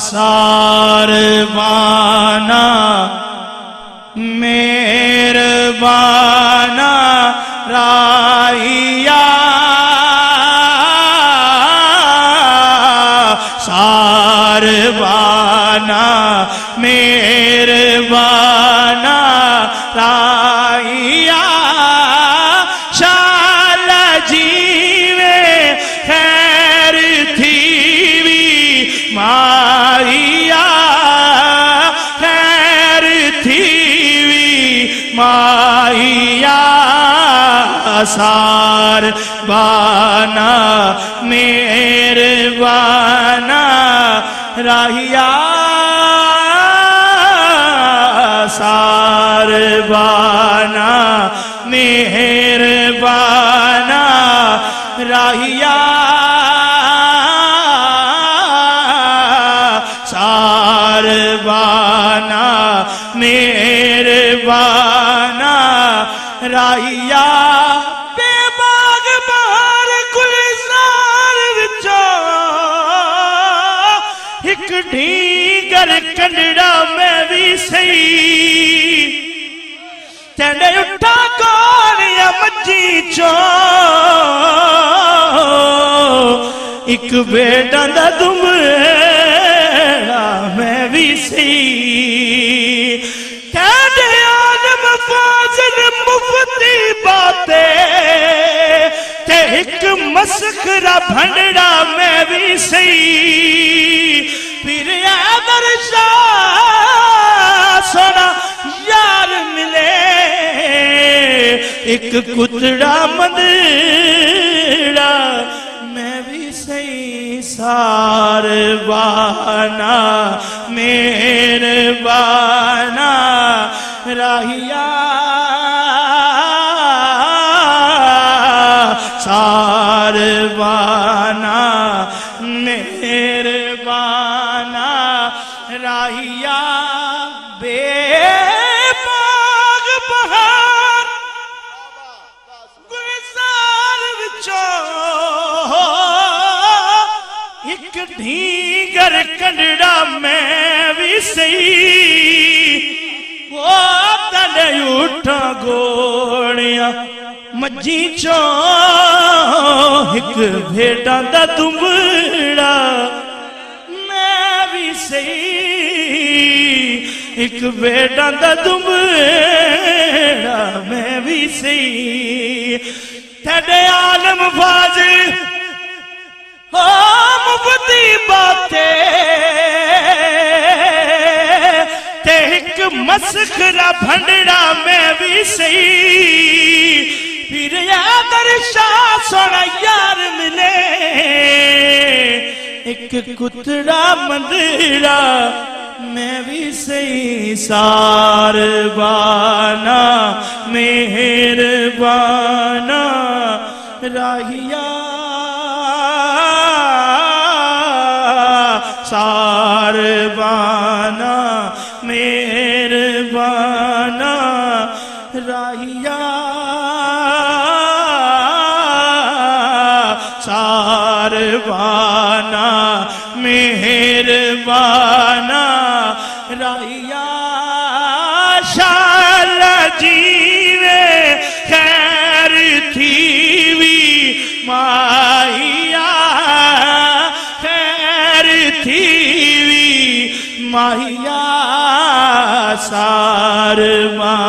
ساربانا مہربانا راہیا ساربانا مہربانا راہیا شال جیوے خیر تھی بھی مائیا خیر تھی بھی مائیا ساربانا مہربانا راہیا ساربانا مہربانا راہیا ساربانا مہربانا راہیا بے باغ بہار گلزار وچوں ایک ڈھینگر کنڈڑا میں بھی سہی تینے اٹھا گوڑیا مجھی چوں ایک بیٹا دا دمڑا میں بھی سہی تینے عالم فاضل مفتی باتیں تے ایک مسخرہ بھنڈڑا میں بھی سہی پھر عیدر شاہ سونا یار ملے ایک کتڑا مندڑا میں بھی سہی ساربانا مہربانا راہیا ساربانا مہربانا راہیا بے باغ بہار گلزار وچوں ایک ڈھینگر کنڈڑا میں بھی سہی وہ تنے اٹھا گوڑیا مجھی چوں ایک بھیٹا دا دمڑا میں بھی سہی ایک بیٹا دا دمڑا میں بھی سہی تینے عالم فاضل مفتی باتیں تے ایک مسخرہ بھنڈڑا میں بھی سہی پھر عیدر شاہ سونا یار ملے ایک کتڑا مندڑا میں بھی سہی ساربانا مہربانا راہیا ساربانا مہربانا راہیا ساربانا مہربانا راہیا شال جیوے خیر تھی بھی مائیا خیر تھی بھی مائیا ساربانا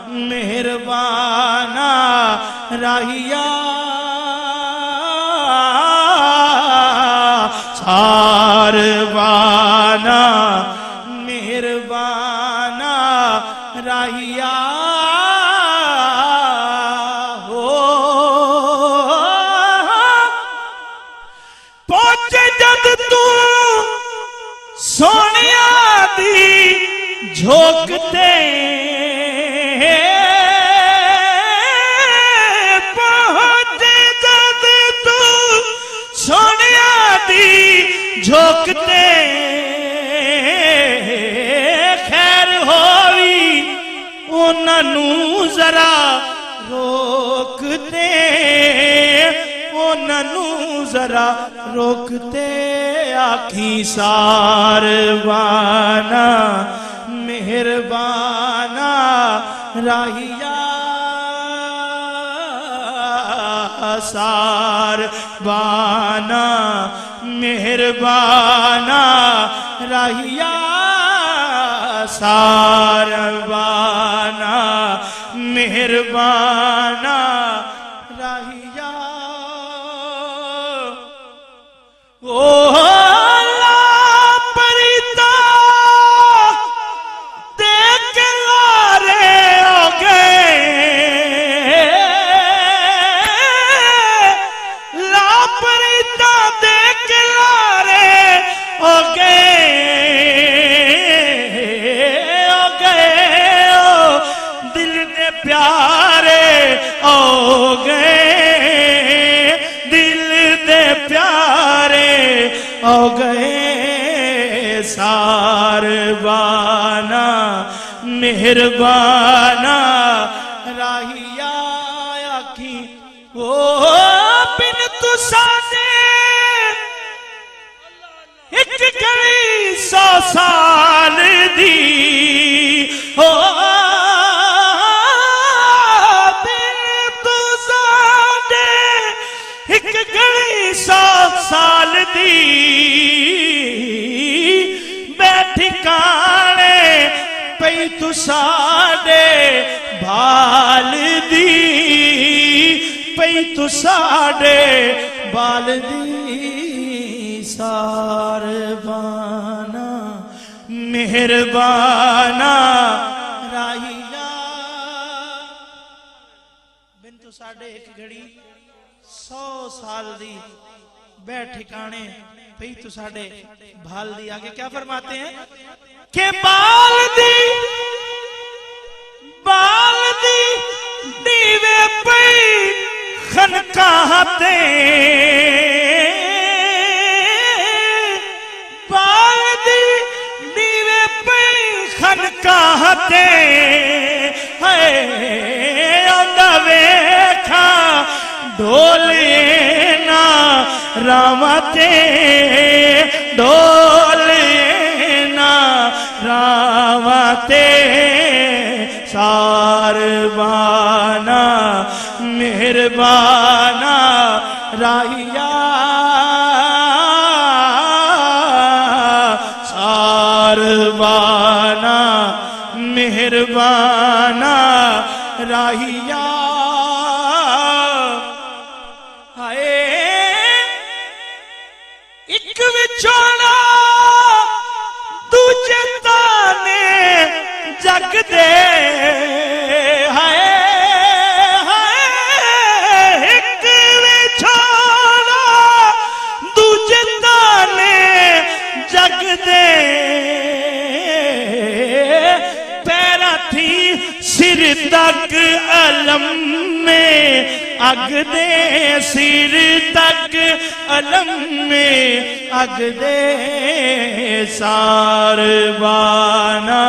مہربانا راہیا ساربانا مہربانا راہیا پہنچے جد تو سونیا دی جھوکتے پہنچے جد تو سونیا دی جھوکتے خیر ہوئی انہوں ذرا روکتے مینو ذرا روکتے آکھی ساروانا مہربانا راہیا ساروانا مہربانا راہیا ساروانا مہربانا راہیا پریتا دیکھ لارے ہو گئے لا پریتا دیکھ لارے ہو گئے دل نے پیارے ہو گئے دل دے پیارے ہو گئے ساروانا مہربانا راہیا آکھی بن تسانے ایک گھڑی 100 سال دی ایک گھڑی 100 سال دی بیٹھکانے پئی تو ساڈے بھال دی پئی تو ساڈے بال دی ساروانا مہربانا راہیا بن تو ساڈے ایک گھڑی 100 سال دی بیٹھ ٹھکانے پئی تو ساڑے بھال دی آگے کیا فرماتے ہیں کہ بال دی دیوے پئی خنقاہتے بال دی دیوے پئی خنقاہتے ویکھا ڈولینا رامتے ڈولینا رامتے ساروانا مہربانا راہیا ساروانا مہربانا راہیا ایک وچھوڑا دوجے تانے جگ دے ایک وچھوڑا دوجے تانے جگ دے پیرا تھی سر تک علم میں اگ دے سر تک علم میں اگ دے ساروانا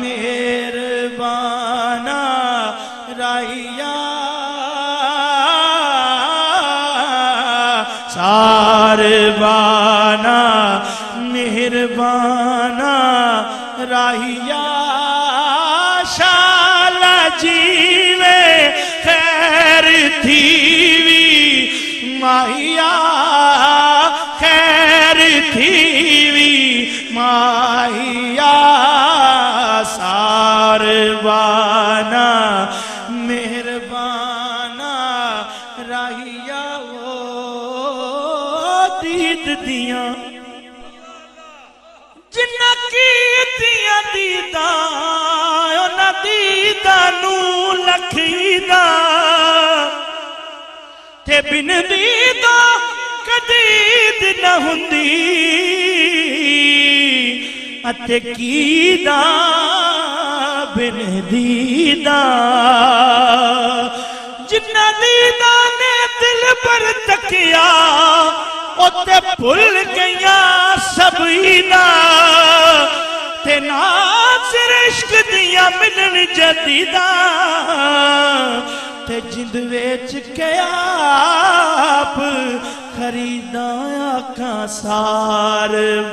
مہربانا راہیا ساروانا مہربانا راہیا شالا جیوے خیر تھیوی ماہیا خیر تھیوی ماہیا ساروانا مہربانا راہیا دید دیاں جنہ کیتیاں دیداں اونا دیدانو لکھیداں تے بن دیداں کدید نہ ہندی اتے کیداں بن دیداں جنہ دیداں نے دل پر تکیا اتے پھل گیاں سبینا تے ناظر عشق دیاں ملن جدیداں تے جند ویچ کے آپ خریدا آکھاں ساروانا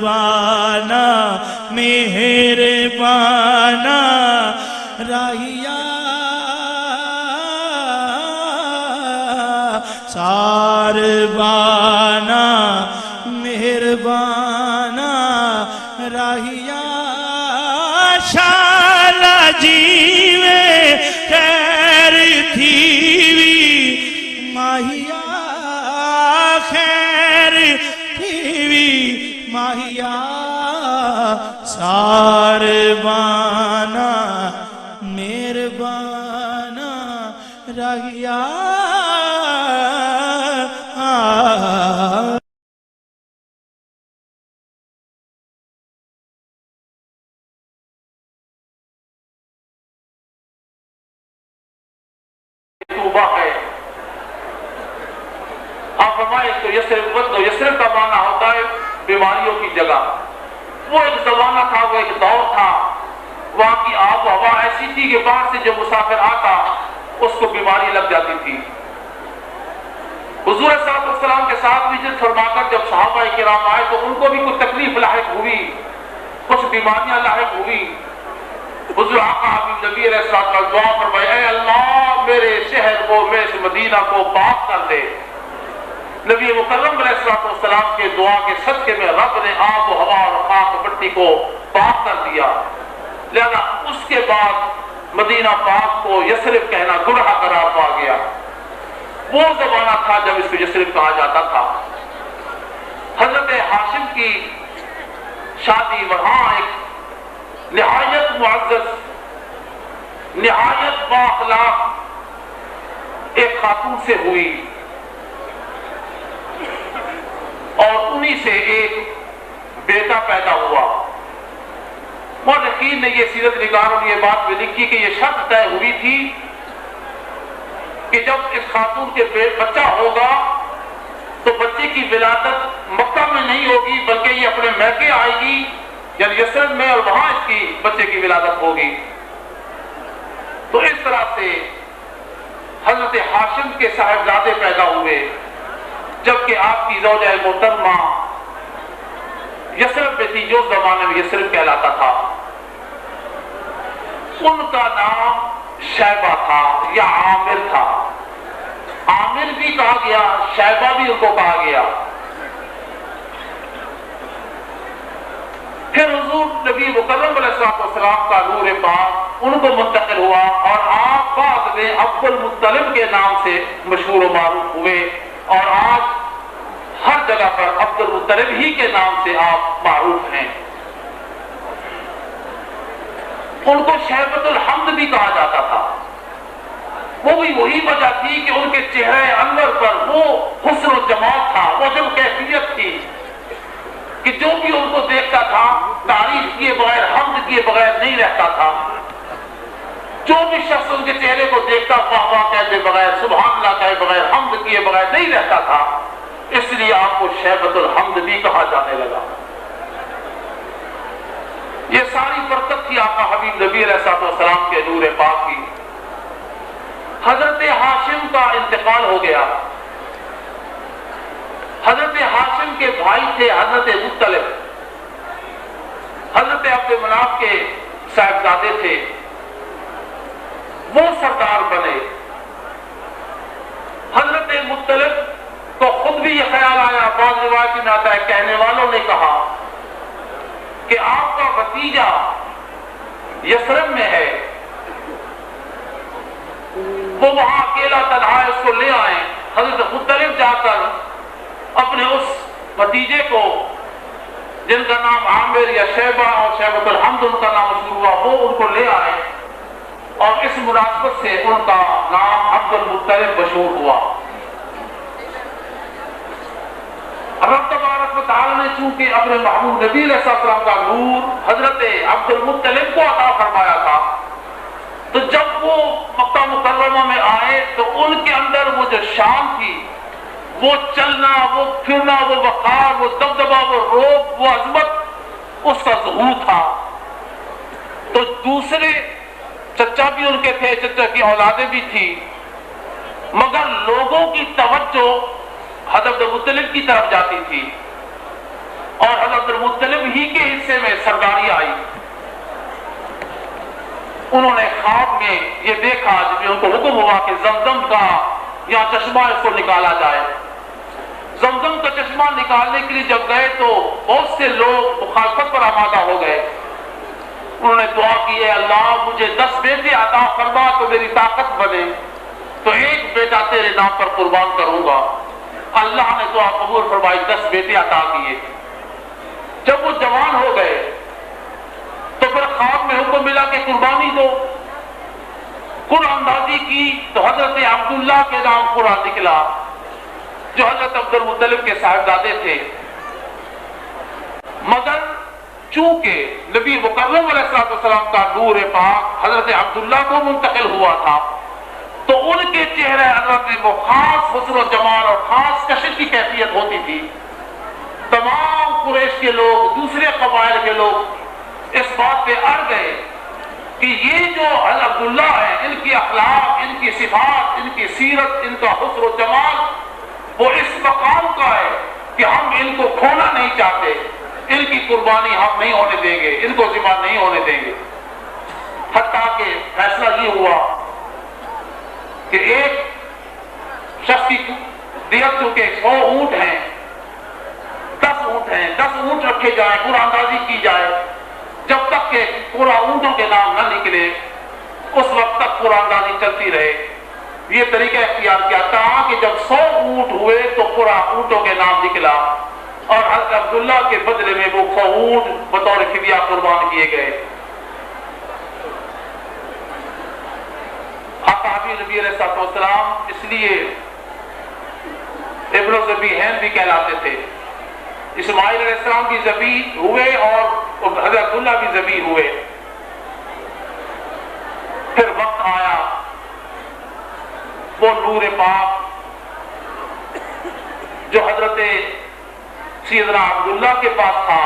مہربانا راہیا ساروانا مہربانا راہیا شالا جیوے خیر تھیوی ماہیا خیر تھیوی ماہیا ساروانا مہربانا راہیا توبہ ہے. آپ فرمائے اس کو یسرب بدلو. یسرب کا معنی ہوتا ہے بیماریوں کی جگہ. وہ ایک زمانہ تھا, وہ ایک دور تھا, وہاں کی آب و ہوا ایسی تھی کہ باہر سے جو مسافر آتا اس کو بیماری لگ جاتی تھی. حضور صلی اللہ علیہ وسلم کے ساتھ وجد فرما کر جب صحابہ کرام آئے تو ان کو بھی کچھ تکلیف لاحق ہوئی, کچھ بیماریاں لاحق ہوئی. حضور آقا حبیب نبی علیہ السلام کا دعا فرمائے, اے اللہ میرے شہر کو, میرے مدینہ کو پاک کر دے. نبی مکرم علیہ السلام کے دعا کے صدقے میں رب نے آب و ہوا اور خاک مٹی کو پاک کر دیا. لہذا اس کے بعد مدینہ پاک کو یثرب کہنا گناہ قرار پا گیا. وہ زمانہ تھا جب اس کو یثرب کہا جاتا تھا. حضرت ہاشم کی شادی وہاں ایک نہایت معزز, نہایت بااخلاق ایک خاتون سے ہوئی اور انہی سے ایک بیٹا پیدا ہوا. مورخین نے یہ سیرت نگاروں نے یہ بات بھی لکھی کہ یہ شرط طے ہوئی تھی کہ جب اس خاتون کے بچہ ہوگا تو بچے کی ولادت مکہ میں نہیں ہوگی بلکہ یہ اپنے میکے آئے گی, یعنی یثرب میں, اور وہاں اس کی بچے کی ولادت ہوگی. تو اس طرح سے حضرت ہاشم کے صاحبزادے پیدا ہوئے, جبکہ آپ کی زوجہ محترمہ یثرب میں تھی جو زمانے میں یثرب کہلاتا تھا. ان کا نام شیبہ تھا یا عامر تھا. عامر بھی کہا گیا, شیبہ بھی ان کو کہا گیا. پھر حضور نبی مکرم علیہ السلام کا نور پاک ان کو منتقل ہوا اور آپ بعد میں عبد المطلب کے نام سے مشہور و معروف ہوئے, اور آج ہر جگہ پر عبد المطلب ہی کے نام سے آپ معروف ہیں. ان کو شیبۃ الحمد بھی کہا جاتا تھا. وہ بھی وہی وجہ تھی کہ ان کے چہرے انور پر وہ حسن و جمال تھا, وہ جو کیفیت تھی کہ جو بھی ان کو دیکھتا تھا تعریف کیے بغیر, حمد کیے بغیر نہیں رہتا تھا. جو بھی شخص ان کے چہرے کو دیکھتا واہ واہ کہتے بغیر, سبحان اللہ کہے بغیر, حمد کیے بغیر نہیں رہتا تھا. اس لیے آپ کو شیبۃ الحمد بھی کہا جانے لگا. یہ ساری برکت تھی آقا حبیب نبی علیہ السلام کے نور پاک کی. حضرت ہاشم کا انتقال ہو گیا. حضرت ہاشم کے بھائی تھے حضرت مطلب, حضرت عبد مناف کے صاحبزادے تھے, وہ سردار بنے. حضرت مطلب کو خود بھی یہ خیال آیا, بعض روایت میں آتا ہے کہنے والوں نے کہا کہ آپ کا بھتیجا یثرب میں ہے, وہ وہاں اکیلا تنہا ہے, اس کو لے آئیں. حضرت مطلب جا کر اپنے اس بھتیجے کو جن کا نام عامر یا شیبہ اور شیبۃ الحمد ان کا نام مشہور ہوا, وہ ان کو لے آئے اور اس مناسبت سے ان کا نام عبد المطلب مشہور ہوا. رب تبارک و تعالی نے چونکہ اپنے محبوب نبی علیہ السلام کا نور حضرت عبد المطلب کو عطا فرمایا تھا, تو جب وہ مکہ مکرمہ میں آئے تو ان کے اندر وہ جو شان تھی, وہ چلنا, وہ پھرنا, وہ وقار, وہ دبدبا, وہ روب, وہ عظمت, اس کا ظہور تھا. تو دوسرے چچا بھی ان کے تھے, چچا کی اولادیں بھی تھی, مگر لوگوں کی توجہ حضرت مطلب کی طرف جاتی تھی اور حضرت مطلب ہی کے حصے میں سرداری آئی. انہوں نے خواب میں یہ دیکھا جب ان کو حکم ہوا کہ زمزم کا یا چشمہ اس کو نکالا جائے. زمزم کا چشمہ نکالنے کے لیے جب گئے تو بہت سے لوگ مخالفت پر آمادہ ہو گئے. انہوں نے دعا کی، اے اللہ مجھے 10 بیٹے عطا فرما تو میری طاقت بنے تو ایک بیٹا تیرے نام پر قربان کروں گا. اللہ نے دعا قبول فرمائی، 10 بیٹے عطا کیے. جب وہ جوان ہو گئے تو پھر خواب میں حکم ملا کہ قربانی دو. قرآن اندازی کی تو حضرت عبداللہ کے نام قرآن نکلا جو حضرت عبد المطلب کے صاحبزادے تھے. مگر چونکہ نبی مکرم علیہ السلام کا نور پاک حضرت عبداللہ کو منتقل ہوا تھا تو ان کے چہرے حضرت میں وہ خاص حسن و جمال اور خاص کشش کی کیفیت ہوتی تھی. تمام قریش کے لوگ، دوسرے قبائل کے لوگ اس بات پہ اڑ گئے کہ یہ جو عبداللہ ہے، ان کی اخلاق، ان کی صفات، ان کی سیرت، ان کا حسن و جمال وہ اس مقام کا ہے کہ ہم ان کو کھونا نہیں چاہتے. ان کی قربانی ہم نہیں ہونے دیں گے، ان کو ذمہ نہیں ہونے دیں گے. حتیٰ کہ فیصلہ یہ ہوا کہ ایک شخص کی دیت چونکہ 100 اونٹ ہیں، 10 اونٹ ہیں، 10 اونٹ رکھے جائیں، قرآن اندازی کی جائے جب تک کہ پورا اونٹوں کے نام نہ نکلے اس وقت تک قرآن اندازی چلتی رہے. یہ طریقہ اختیار کیا تھا کہ جب 100 اونٹ ہوئے تو پورا اونٹوں کے نام نکلا اور حضرت عبداللہ کے بدلے میں وہ 100 اونٹ بطور فدیہ قربان کیے گئے. اصحابی نبی علیہ السلام اس لیے ابن ذبیحین بھی کہلاتے تھے. اسماعیل علیہ السلام بھی ذبیح ہوئے اور حضرت عبداللہ بھی ذبیح ہوئے. پھر وقت آیا وہ نور پاک جو حضرت سیدنا عبداللہ کے پاس تھا،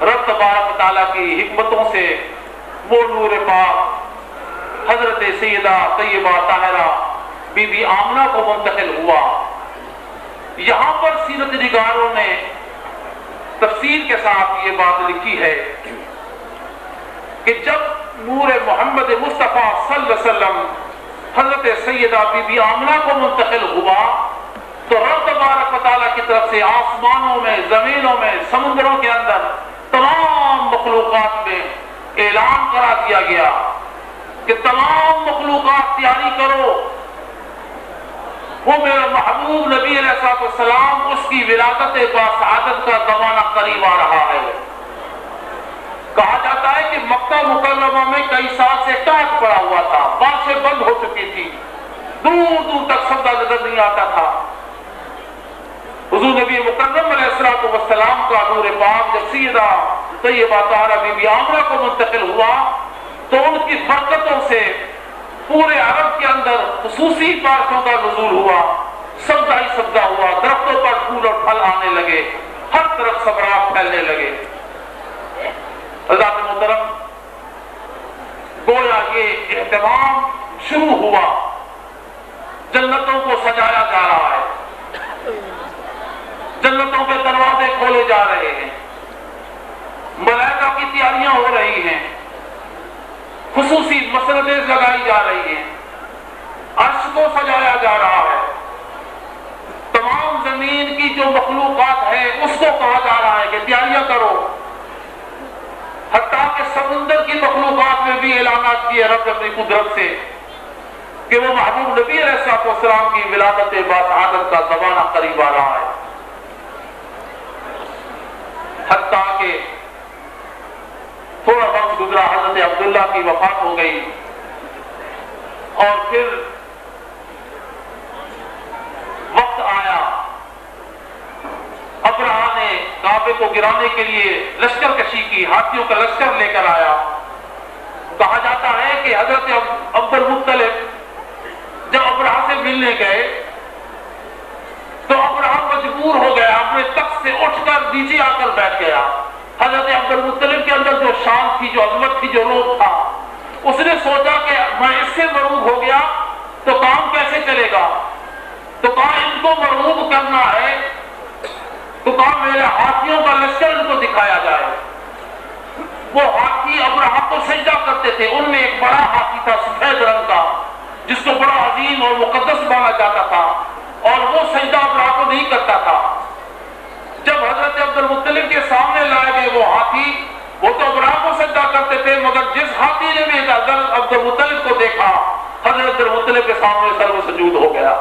رب تبارک تعالیٰ کی حکمتوں سے وہ نور پاک حضرت سیدہ طیبہ طاہرہ بی بی آمنہ کو منتقل ہوا. یہاں پر سیرت نگاروں نے تفصیل کے ساتھ یہ بات لکھی ہے کہ جب نور محمد مصطفیٰ صلی اللہ علیہ وسلم حضرت سیدہ بی بی آمنہ کو منتقل ہوا تو رب تبارک و تعالیٰ کی طرف سے آسمانوں میں، زمینوں میں، سمندروں کے اندر تمام مخلوقات میں اعلان کرا دیا گیا کہ تمام مخلوقات تیاری کرو، وہ میرا محبوب نبی علیہ السلام اس کی ولادت باسعادت کا زمانہ قریب آ رہا ہے. کہا جاتا ہے کہ مکہ مکرمہ میں کئی سال سے ٹاٹ پڑا ہوا تھا، بارشیں بند ہو چکی تھی، دور دور تک سبزہ نظر نہیں آتا تھا. حضور نبی مکرم علیہ السلام کا نور پاک جب سیدہ طیبہ طاہرہ بی بی آمنہ کو منتقل ہوا تو ان کی برکتوں سے پورے عرب کے اندر خصوصی بارشوں کا نزول ہوا، سبزہ ہی سبزہ ہوا، درختوں پر پھول اور پھل آنے لگے، ہر طرف ثمرات پھیلنے لگے. حضرات محترم، گویا یہ اہتمام شروع ہوا، جنتوں کو سجایا جا رہا ہے، جنتوں کے دروازے کھولے جا رہے ہیں، ملائکہ کی تیاریاں ہو رہی ہیں، خصوصی مسندیں لگائی جا رہی ہیں، عرش کو سجایا جا رہا ہے، تمام زمین کی جو مخلوقات ہے اس کو کہا جا رہا ہے کہ تیاریاں کرو. حتیٰ کہ سمندر کی مخلوقات میں بھی اعلانات کیے رب اپنی قدرت سے کہ وہ محبوب نبی علیہ السلام کی ولادت باسعادت کا زمانہ قریب آ رہا ہے. حتیٰ کہ تھوڑا وقت گزرا، حضرت عبداللہ کی وفات ہو گئی اور پھر وقت آیا ابرہہ نے کعبے کو گرانے کے لیے لشکر کشی کی، ہاتھیوں کا لشکر لے کر آیا. کہا جاتا ہے کہ حضرت عبد المطلب جب ابرہہ سے ملنے گئے تو ابرہہ مجبور ہو گیا، اپنے تخت سے اٹھ کر نیچے آ کر بیٹھ گیا. حضرت عبد المطلب کے اندر جو شان تھی، جو عظمت تھی، جو روح تھا، اس نے سوچا کہ میں اس سے مروب ہو گیا تو کام کیسے چلے گا؟ تو کہا ان کو مرغوب کرنا ہے تو کہا میرے ہاتھیوں کا لشکر ان کو دکھایا جائے۔ وہ ہاتھی ابرہہ کو سجدہ کرتے تھے، ان میں ایک بڑا ہاتھی تھا سفید رنگ کا جس کو بڑا عظیم اور مقدس مانا جاتا تھا، اور وہ سجدہ ابرہہ کو نہیں کرتا تھا۔ جب حضرت عبد المطلب کے سامنے لائے گئے وہ ہاتھی، وہ تو ابرہہ کو سجدہ کرتے تھے، مگر جس ہاتھی نے بھی حضرت عبد المطلب کو دیکھا، حضرت عبد المطلب کے سامنے سر و سجود ہو گیا۔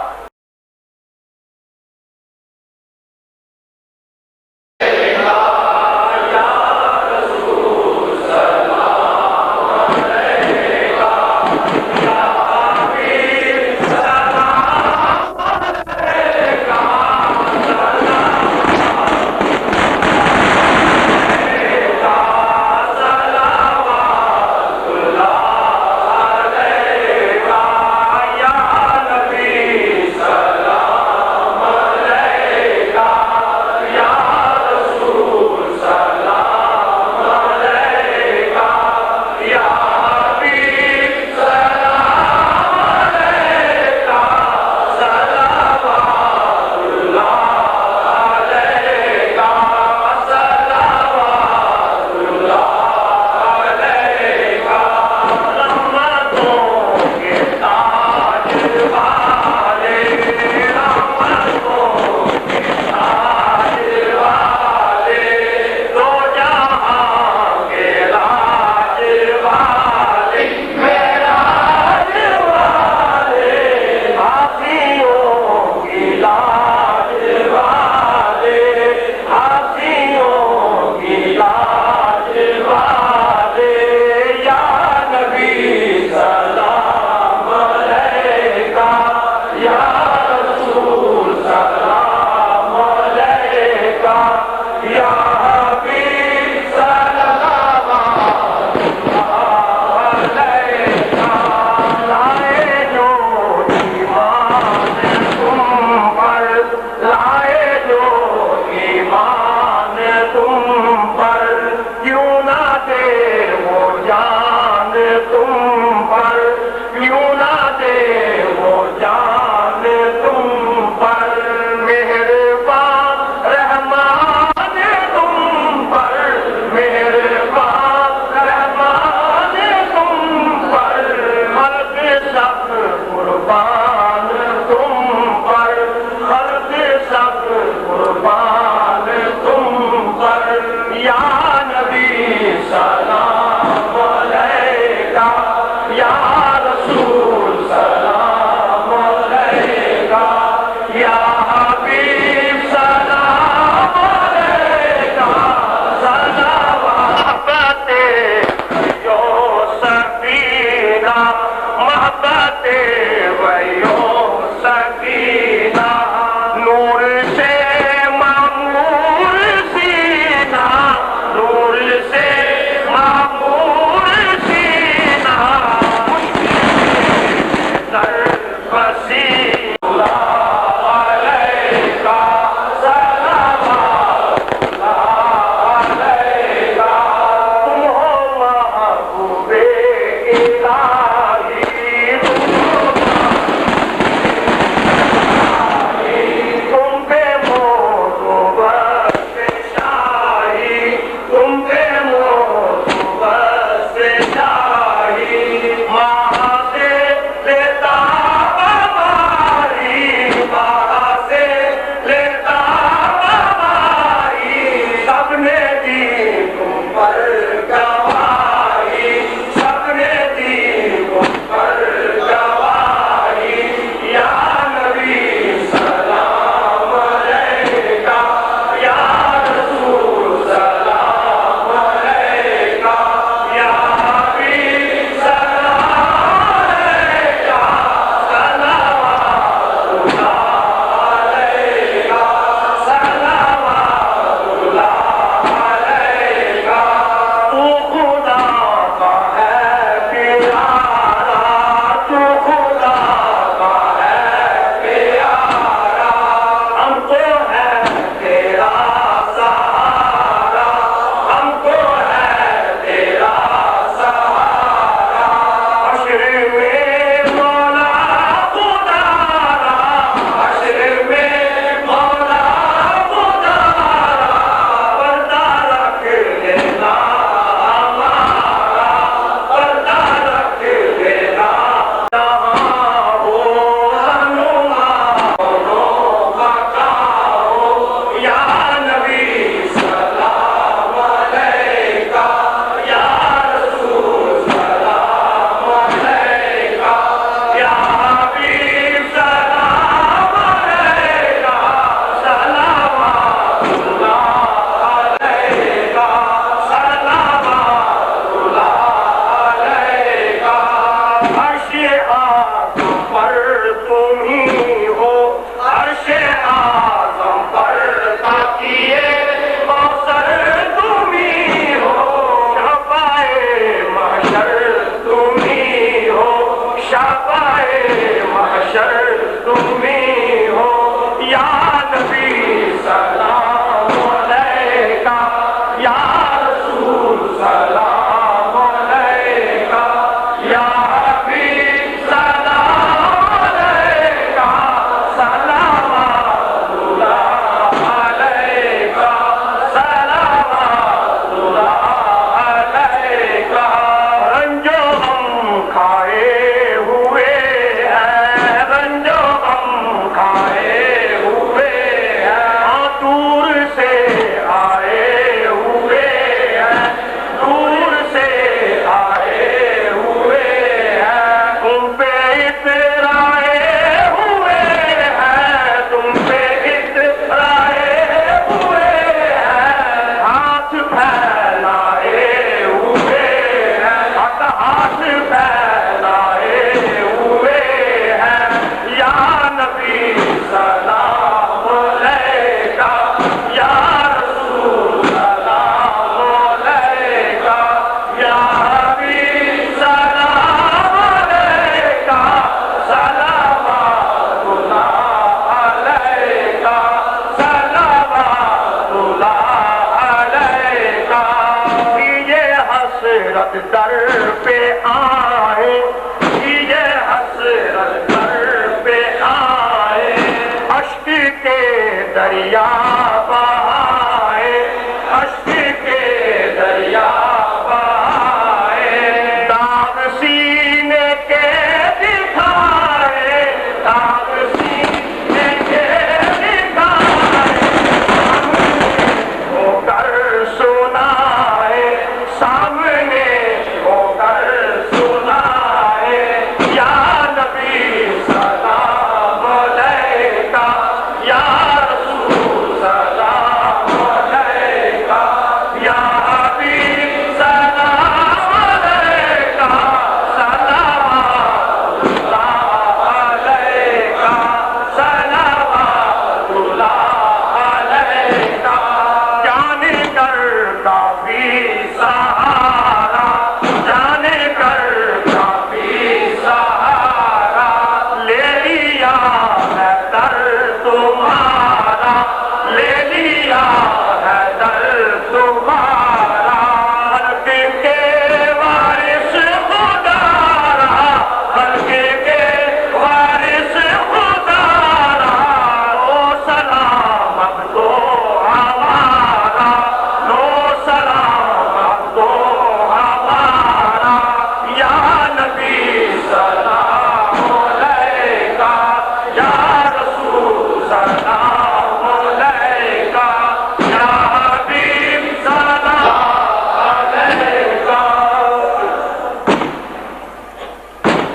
یا